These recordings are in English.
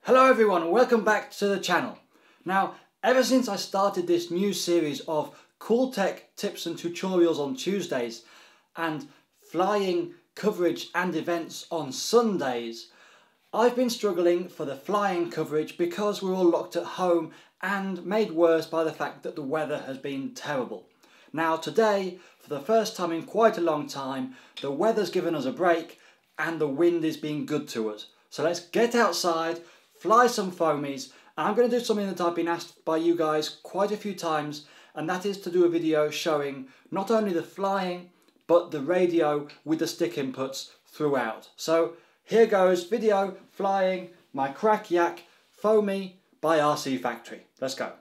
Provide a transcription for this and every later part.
Hello everyone, welcome back to the channel. Now, ever since I started this new series of cool tech tips and tutorials on Tuesdays and flying coverage and events on Sundays, I've been struggling for the flying coverage because we're all locked at home and made worse by the fact that the weather has been terrible. Now today, for the first time in quite a long time, the weather's given us a break and the wind is being good to us. So let's get outside, fly some foamies, and I'm going to do something that I've been asked by you guys quite a few times, and that is to do a video showing not only the flying but the radio with the stick inputs throughout. So here goes, video flying my Crack Yak Foamy by RC Factory. Let's go.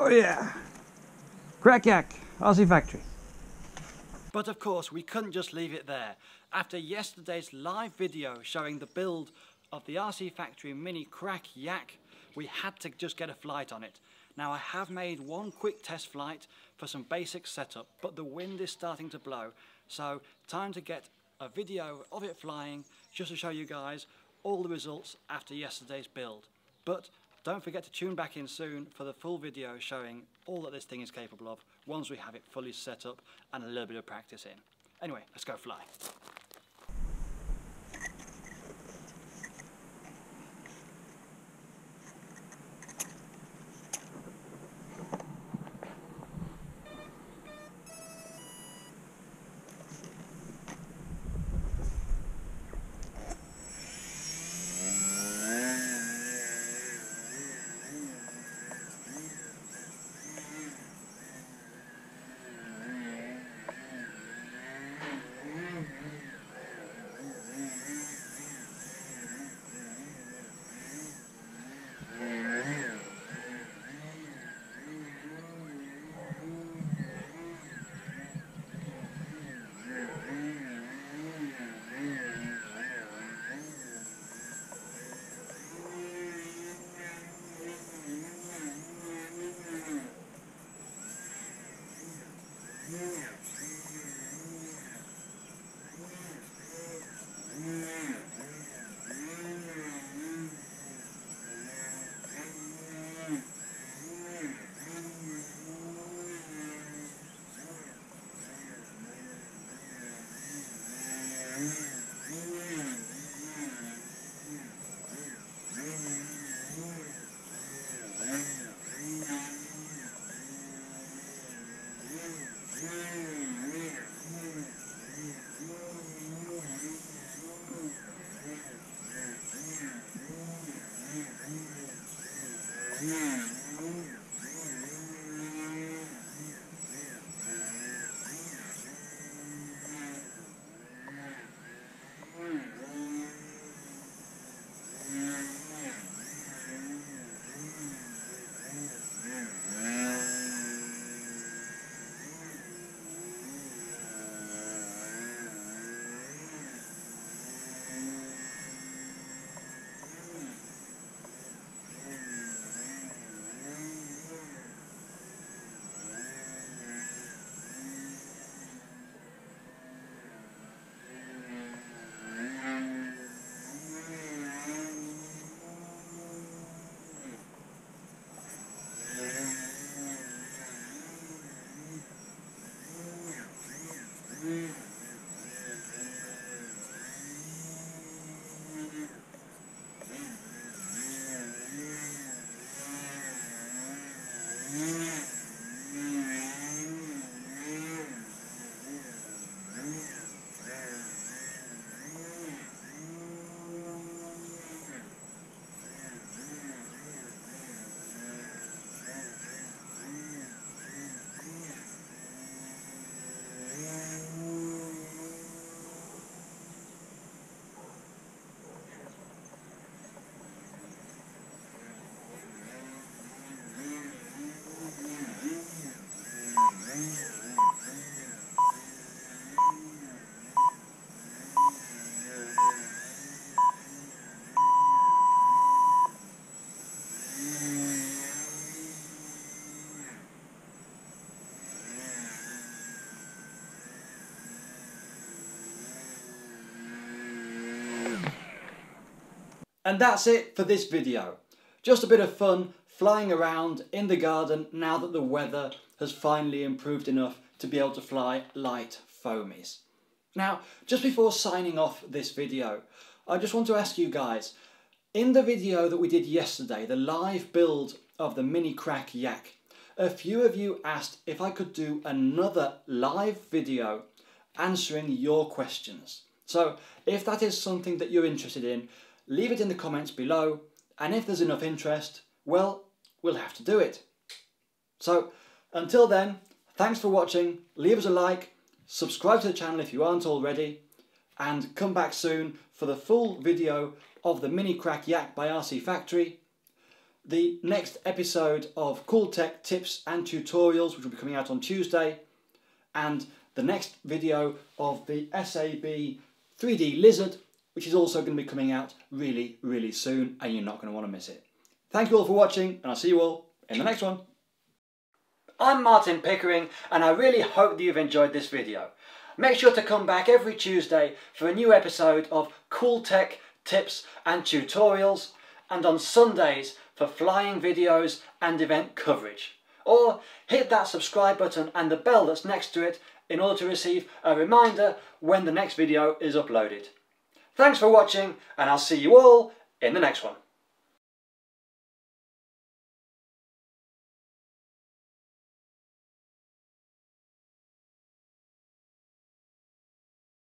Oh yeah, Crack Yak, RC Factory. But of course we couldn't just leave it there. After yesterday's live video showing the build of the RC Factory Mini Crack Yak, we had to just get a flight on it. Now I have made one quick test flight for some basic setup, but the wind is starting to blow, so time to get a video of it flying just to show you guys all the results after yesterday's build. But don't forget to tune back in soon for the full video showing all that this thing is capable of once we have it fully set up and a little bit of practice in. Anyway, let's go fly. And that's it for this video. Just a bit of fun flying around in the garden now that the weather has finally improved enough to be able to fly light foamies. Now, just before signing off this video, I just want to ask you guys, in the video that we did yesterday, the live build of the Mini Crack Yak, a few of you asked if I could do another live video answering your questions. So if that is something that you're interested in, leave it in the comments below, and if there's enough interest, well, we'll have to do it. So until then, thanks for watching, leave us a like, subscribe to the channel if you aren't already, and come back soon for the full video of the Mini Crack Yak by RC Factory, the next episode of Cool Tech Tips and Tutorials, which will be coming out on Tuesday, and the next video of the SAB 3D Lizard, which is also going to be coming out really, really soon, and you're not going to want to miss it. Thank you all for watching, and I'll see you all in the next one. I'm Martin Pickering, and I really hope that you've enjoyed this video. Make sure to come back every Tuesday for a new episode of Cool Tech Tips and Tutorials, and on Sundays for flying videos and event coverage. Or hit that subscribe button and the bell that's next to it in order to receive a reminder when the next video is uploaded. Thanks for watching, and I'll see you all in the next one.